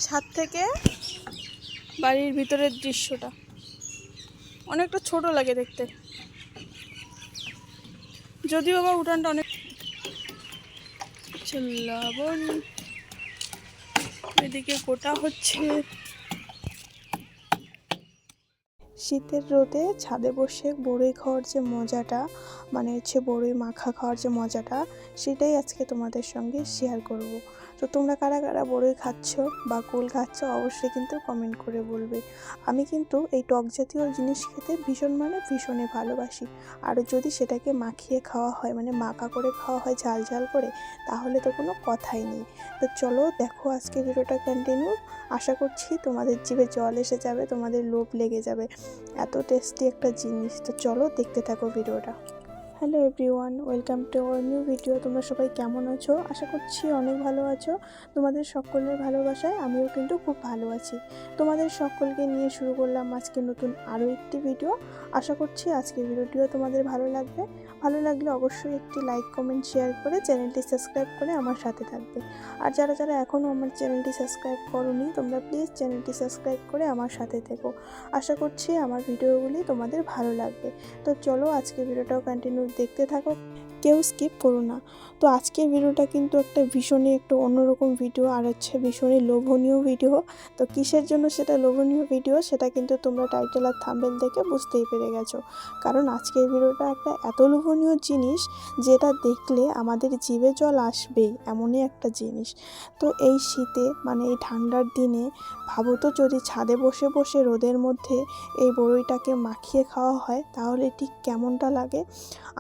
ছাদ থেকে বাড়ির ভিতরের দৃশ্যটা অনেকটা ছোট লাগে দেখতে, যদিও বা উঠানটা অনেক লবণ এদিকে গোটা হচ্ছে। শীতের রোদে ছাদে বসে বড়ই খাওয়ার যে মজাটা, মানে হচ্ছে বড়ই মাখা খাওয়ার যে মজাটা, সেটাই আজকে তোমাদের সঙ্গে শেয়ার করব। তো তোমরা কারা কারা বড়ই খাচ্ছ বা কুল খাচ্ছ অবশ্যই কিন্তু কমেন্ট করে বলবে। আমি কিন্তু এই টক জাতীয় জিনিস খেতে ভীষণই ভালোবাসি। আর যদি সেটাকে মাখিয়ে খাওয়া হয়, মানে মাখা করে খাওয়া হয় ঝাল ঝাল করে, তাহলে তো কোনো কথাই নেই। তো চলো দেখো আজকে ভিডিওটা কন্টিনিউ। আশা করছি তোমাদের জিভে জল এসে যাবে, তোমাদের লোভ লেগে যাবে, এত টেস্টি একটা জিনিস। তো চলো দেখতে থাকো ভিডিওটা। Hello everyone, welcome to our new video. তোমরা সবাই কেমন আছো? আশা করছি অনেক ভালো আছো। তোমাদের সকলের ভালোবাসায় আমিও কিন্তু খুব ভালো আছি। তোমাদের সকলকে নিয়ে শুরু করলাম আজকে নতুন আরও একটি ভিডিও। আশা করছি আজকের ভিডিওটিও তোমাদের ভালো লাগবে। ভালো লাগলে অবশ্যই একটি লাইক কমেন্ট শেয়ার করে চ্যানেলটি সাবস্ক্রাইব করে আমার সাথে থাকবে। আর যারা যারা এখনও আমার চ্যানেলটি সাবস্ক্রাইব করোনি, তোমরা প্লিজ চ্যানেলটি সাবস্ক্রাইব করে আমার সাথে থেকো। আশা করছি আমার ভিডিওগুলি তোমাদের ভালো লাগবে। তো চলো আজকে ভিডিওটাও কন্টিনিউ দেখতে থাকো, কেউ স্কিপ করো না। তো আজকের ভিডিওটা কিন্তু একটা ভীষণই একটু অন্যরকম ভিডিও, আর হচ্ছে ভীষণই লোভনীয় ভিডিও। তো কিসের জন্য সেটা লোভনীয় ভিডিও, সেটা কিন্তু তোমরা টাইটেল আর থাম্বনেল দেখে বুঝতেই পেরে গেছো। কারণ আজকের ভিডিওটা একটা এত লোভনীয় জিনিস, যেটা দেখলে আমাদের জিভে জল আসবেই, এমনই একটা জিনিস। তো এই শীতে, মানে এই ঠান্ডার দিনে ভাবো তো, যদি ছাদে বসে বসে রোদের মধ্যে এই বড়ইটাকে মাখিয়ে খাওয়া হয় তাহলে ঠিক কেমনটা লাগে।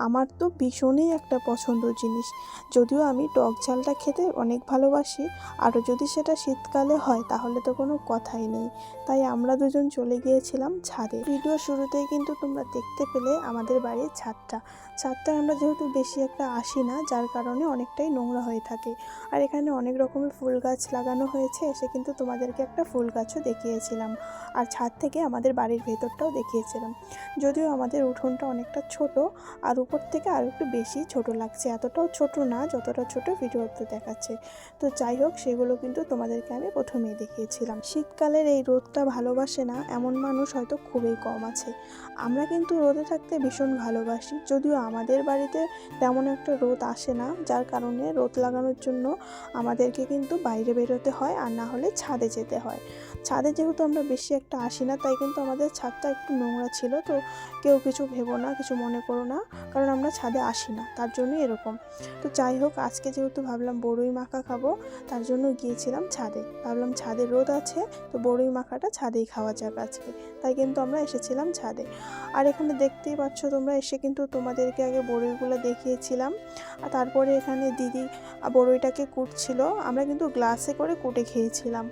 আমার তো ভীষণই একটা পছন্দ জিনিস। যদিও আমি টক ঝালটা খেতে অনেক ভালোবাসি, আরও যদি সেটা শীতকালে হয় তাহলে তো কোনো কথাই নেই। তাই আমরা দুজন চলে গিয়েছিলাম ছাদে। ভিডিও শুরুতেই কিন্তু তোমরা দেখতে পেলে আমাদের বাড়ির ছাদটা আমরা যেহেতু বেশি একটা আসি না, যার কারণে অনেকটাই নোংরা হয়ে থাকে। আর এখানে অনেক রকমের ফুল গাছ লাগানো হয়েছে, এসে কিন্তু তোমাদেরকে একটা ফুল গাছও দেখিয়েছিলাম। আর ছাদ থেকে আমাদের বাড়ির ভেতরটাও দেখিয়েছিলাম। যদিও আমাদের উঠোনটা অনেকটা ছোট, আর উপর থেকে আর একটু বেশি ছোট লাগছে, এতটাও ছোট না যতটা ছোট ভিডিওতে দেখাচ্ছে। তো যাই হোক, সেগুলো কিন্তু তোমাদেরকে আমি প্রথমেই দেখিয়েছিলাম। শীতকালের এই রোদটা ভালোবাসে না এমন মানুষ হয়তো খুবই কম আছে। আমরা কিন্তু রোদে থাকতে ভীষণ ভালোবাসি, যদিও আমাদের বাড়িতে তেমন একটা রোদ আসে না, যার কারণে রোদ লাগানোর জন্য আমাদেরকে কিন্তু বাইরে বেরোতে হয়, আর না হলে ছাদে যেতে হয়। ছাদে যেহেতু আমরা বেশি একটা আসি না, তাই কিন্তু আমাদের ছাদটা একটু নোংরা ছিল। তো কেউ কিছু ভেবো না, কিছু মনে করো না, কারণ আমরা ছাদে আসি না, তার জন্যই এরকম। তো যাই হোক, আজকে যেহেতু ভাবলাম বড়ই মাখা খাবো, তার জন্য গিয়েছিলাম ছাদে। ভাবলাম ছাদে রোদ আছে, তো বড়ই মাখাটা ছাদেই খাওয়া যাক আজকে। তাই কিন্তু আমরা এসেছিলাম ছাদে। আর এখানে দেখতেই পাচ্ছ তোমরা, এসে কিন্তু তোমাদেরকে আগে বড়ইগুলো দেখিয়েছিলাম। আর তারপরে এখানে দিদি বড়ইটাকে কুটছিল, আমরা কিন্তু গ্লাসে করে কুটে খেয়েছিলাম।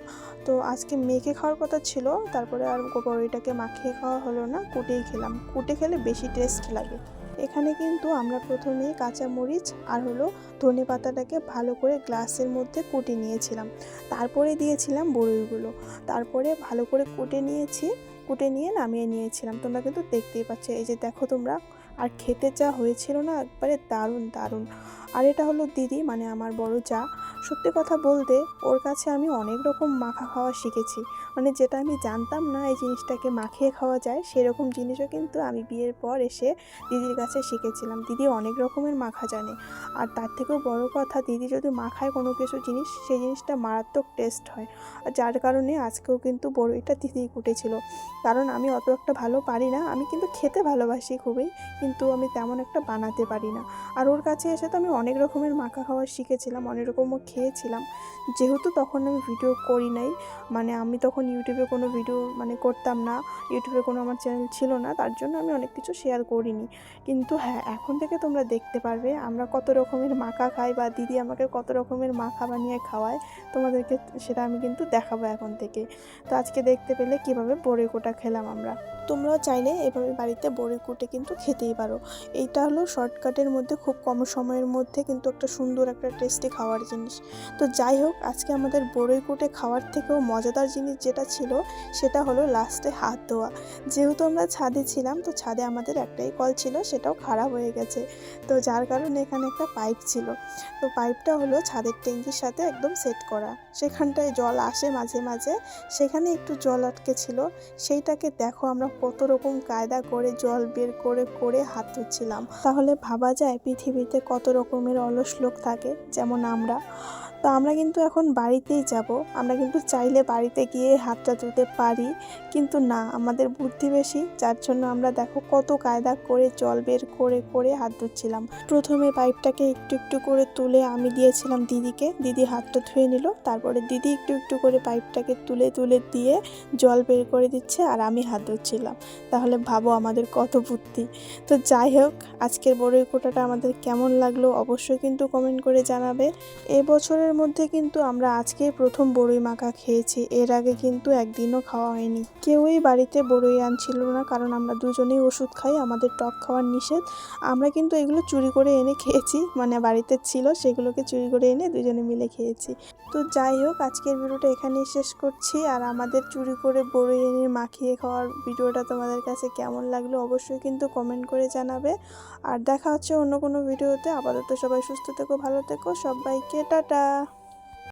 তো আজকে মেখে খাওয়ার কথা ছিল, তারপরে আর বড়ইটাকে মাখিয়ে খাওয়া হলো না, কুটেই খেলাম। কুটে খেলে বেশি টেস্ট লাগে। এখানে কিন্তু আমরা প্রথমেই কাঁচামরিচ আর ধনে পাতাটাকে ভালো করে গ্লাসের মধ্যে কুটে নিয়েছিলাম, তারপরে দিয়েছিলাম বড়ইগুলো, তারপরে ভালো করে কুটে নিয়ে নামিয়ে নিয়েছিলাম। তোমরা কিন্তু দেখতেই পাচ্ছ, এই যে দেখো তোমরা। আর খেতে যা হয়েছিল না, একবারে দারুণ দারুণ। আর এটা হলো দিদি, মানে আমার বড় যা। সত্যি কথা বলতে, ওর কাছে আমি অনেক রকম মাখা খাওয়া শিখেছি। মানে যেটা আমি জানতাম না এই জিনিসটাকে মাখিয়ে খাওয়া যায়, সেরকম জিনিসও কিন্তু আমি বিয়ের পর এসে দিদির কাছে শিখেছিলাম। দিদি অনেক রকমের মাখা জানে। আর তার থেকেও বড় কথা, দিদি যদি মাখায় কোনো কিছু জিনিস, সেই জিনিসটা মারাত্মক টেস্ট হয়। আর যার কারণে আজকেও কিন্তু বড়ইটা দিদিই কুটেছিল। কারণ আমি অত একটা ভালো পারি না, আমি কিন্তু খেতে ভালোবাসি খুবই, কিন্তু আমি তেমন একটা বানাতে পারি না। আর ওর কাছে এসে তো আমি অনেক রকমের মাখা খাওয়া শিখেছিলাম, অনেক রকমও খেয়েছিলাম। যেহেতু তখন আমি ভিডিও করি নাই, মানে আমি তখন ইউটিউবে কোনো ভিডিও করতাম না, ইউটিউবে কোনো আমার চ্যানেল ছিল না, তার জন্য আমি অনেক কিছু শেয়ার করিনি। কিন্তু হ্যাঁ, এখন থেকে তোমরা দেখতে পারবে আমরা কত রকমের মাখা খাই, বা দিদি আমাকে কত রকমের মাখা বানিয়ে খাওয়ায়, তোমাদেরকে সেটা আমি কিন্তু দেখাবো এখন থেকে। তো আজকে দেখতে পেলে কীভাবে বড়ই কোটা খেলাম আমরা। তোমরাও চাইলে এভাবে বাড়িতে বড়ি কুটে কিন্তু খেতেই পারো। এইটা হলো শর্টকাটের মধ্যে খুব কম সময়ের মধ্যে কিন্তু একটা সুন্দর একটা টেস্টি খাওয়ার জিনিস। তো যাই হোক, আজকে আমাদের বড়ি কুটে খাওয়ার থেকেও মজাদার জিনিস যেটা ছিল সেটা হলো লাস্টে হাত ধোয়া। যেহেতু আমরা ছাদে ছিলাম, তো ছাদে আমাদের একটাই কল ছিল, সেটাও খারাপ হয়ে গেছে। তো যার কারণে এখানে একটা পাইপ ছিল। তো পাইপটা হলো ছাদের ট্যাঙ্কির সাথে একদম সেট করা, সেখানটায় জল আসে মাঝে মাঝে, সেখানে একটু জল আটকে ছিল। সেইটাকে দেখো আমরা কত রকম কায়দা করে জল বের করে করে হাত ধুচ্ছিলাম। তাহলে ভাবা যায় পৃথিবীতে কত রকমের অলস লোক থাকে, যেমন আমরা। তো আমরা কিন্তু এখন বাড়িতেই যাব, আমরা কিন্তু চাইলে বাড়িতে গিয়ে হাতটা ধুতে পারি, কিন্তু না, আমাদের বুদ্ধি বেশি, যার জন্য আমরা দেখো কত কায়দা করে জল বের করে করে হাত ধুচ্ছিলাম। প্রথমে পাইপটাকে একটু একটু করে তুলে আমি দিয়েছিলাম দিদিকে, দিদি হাতটা ধুয়ে নিল, তারপরে দিদি একটু একটু করে পাইপটাকে তুলে তুলে দিয়ে জল বের করে দিচ্ছে আর আমি হাত ধুচ্ছিলাম। তাহলে ভাবো আমাদের কত বুদ্ধি। তো যাই হোক, আজকের বড়ই কোটাটা আমাদের কেমন লাগলো অবশ্যই কিন্তু কমেন্ট করে জানাবে। এবছরের মধ্যে কিন্তু আমরা আজকেই প্রথম বড়ই মাখা খেয়েছি, এর আগে কিন্তু একদিনও খাওয়া হয়নি। কেউই বাড়িতে বড়ই আনছিল না, কারণ আমরা দুজনেই ওষুধ খাই, আমাদের টক খাওয়ার নিষেধ। আমরা কিন্তু এগুলো চুরি করে এনে খেয়েছি, মানে বাড়িতে ছিল সেগুলোকে চুরি করে এনে দুজনে মিলে খেয়েছি। তো যাই হোক, আজকের ভিডিওটা এখানেই শেষ করছি। আর আমাদের চুরি করে বড়ই এনে মাখিয়ে খাওয়ার ভিডিওটা তোমাদের কাছে কেমন লাগলো অবশ্যই কিন্তু কমেন্ট করে জানাবে। আর দেখা হচ্ছে অন্য কোনো ভিডিওতে। আপাতত সবাই সুস্থ থেকো, ভালো থেকো, সবাইকে টাটা।